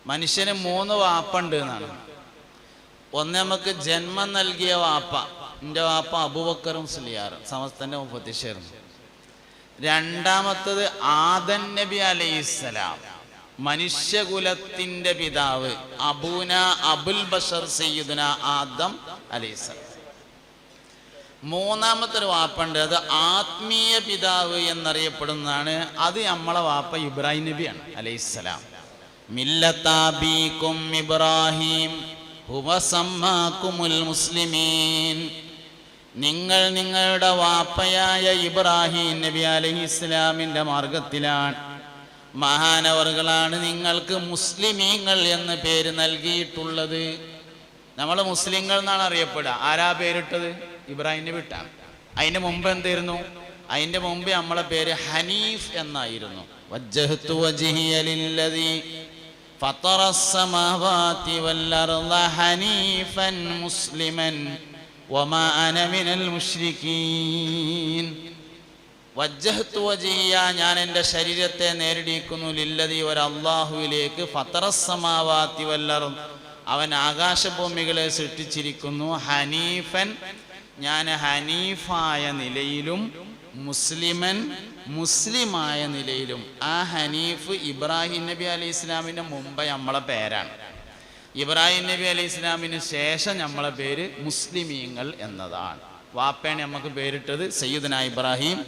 മനുഷ്യന് 3 വാപ്പുണ്ട് എന്നാണ്. ഒന്ന് നമുക്ക് ജന്മം നൽകിയ വാപ്പ, എൻ്റെ വാപ്പ അബൂബക്കർ മുസ്ലിയാർ സമസ്തൻ്റെ മുഫത്തിശ്ശായിരുന്നു. രണ്ടാമത്തത് ആദം നബി അലൈഹിസ്സലാം, മനുഷ്യകുലത്തിൻ്റെ പിതാവ്, അബൂന അബുൽ ബഷർ സയ്യിദുന ആദം അലൈഹിസ്സലാം. മൂന്നാമത്തെ ഒരു വാപ്പുണ്ട്, അത് ആത്മീയ പിതാവ് എന്നറിയപ്പെടുന്നതാണ്. അത് നമ്മളെ വാപ്പ ഇബ്രാഹിം നബിയാണ് അലൈഹിസ്സലാം. മില്ലത്താബീകും ഇബ്രാഹിം ഹുവ സമ്മാകുമുൽ മുസ്ലിമീൻ. നിങ്ങൾ നിങ്ങളുടെ വാപ്പയായ ഇബ്രാഹിം നബി അലൈഹിസ്സലാമിൻ്റെ മാർഗത്തിലാണ്, മഹാനവറുകളാണ് നിങ്ങൾക്ക് മുസ്ലിമീങ്ങൾ എന്ന പേര് നൽകിയിട്ടുള്ളത്. നമ്മൾ മുസ്ലിങ്ങൾ എന്നാണ് അറിയപ്പെടുക. ആരാ പേരിട്ടത്? ഇബ്രാഹിം നബി ഇട്ടാണ്. അതിൻ്റെ മുമ്പ് എന്തായിരുന്നു? അതിൻ്റെ മുമ്പ് നമ്മളെ പേര് ഹനീഫ് എന്നായിരുന്നു. വജ്ജഹ്തു വജ്ഹിയ ലില്ലദീ ഫത്തറസ്സമാവാതി വല്ലർള ഹനീഫൻ മുസ്ലിമൻ വമാ അന മിനൽ മുശ്രികീൻ. വജ്ജഹ്തു വജ്ഹിയ, ഞാൻ എൻ്റെ ശരീരത്തെ നേരിടിക്കുന്നു, ലില്ലദീ, ഒരു അല്ലാഹുവിലേക്ക്, ഫത്തറസ്സമാവാതി വല്ലർള, അവൻ ആകാശഭൂമികളെ സൃഷ്ടിച്ചിരിക്കുന്നു, ഹനീഫൻ, ഞാൻ ഹനീഫായ നിലയിലും മുസ്ലിമൻ, മുസ്ലിമായ നിലയിലും. ആ ഹനീഫ് ഇബ്രാഹിം നബി അലൈഹി ഇസ്ലാമിൻ്റെ മുമ്പ് നമ്മളെ പേരാണ്. ഇബ്രാഹിം നബി അലൈഹി ഇസ്ലാമിന് ശേഷം നമ്മളെ പേര് മുസ്ലിമീങ്ങൾ എന്നതാണ്. വാപ്പയാണ് നമുക്ക് പേരിട്ടത് സയ്യിദുന ഇബ്രാഹിം.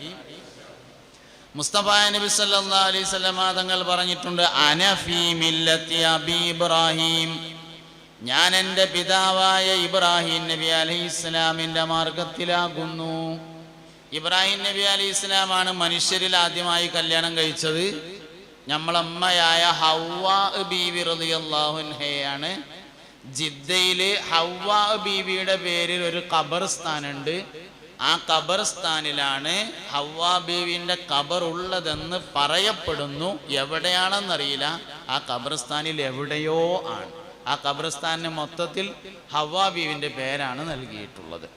മുസ്തഫ നബി സല്ലല്ലാഹു അലൈഹി വസല്ലം തങ്ങൾ പറഞ്ഞിട്ടുണ്ട്, അന ഫീ മില്ലത്തി അബി ഇബ്രാഹിം, ഞാൻ എൻ്റെ പിതാവായ ഇബ്രാഹിം നബി അലൈഹി ഇസ്ലാമിൻ്റെ മാർഗത്തിലാകുന്നു. ഇബ്രാഹിം നബി അലൈഹി ഇസ്ലാമാണ് മനുഷ്യരിൽ ആദ്യമായി കല്യാണം കഴിച്ചത്. നമ്മളമ്മയായ ഹവ്വാ ബീവി റളിയല്ലാഹു അൻഹയാണ്. ജിദ്ദയിൽ ഹവ്വാ ബീവിയുടെ പേരിൽ ഒരു ഖബർസ്ഥാനുണ്ട്. ആ ഖബർസ്ഥാനിലാണ് ഹവ്വാ ബീവിൻ്റെ ഖബർ ഉള്ളതെന്ന് പറയപ്പെടുന്നു. എവിടെയാണെന്നറിയില്ല, ആ ഖബർസ്ഥാനിൽ എവിടെയോ ആണ്. ആ ഖബർസ്ഥാനിന് മൊത്തത്തിൽ ഹവ്വാ ബീവിൻ്റെ പേരാണ് നൽകിയിട്ടുള്ളത്.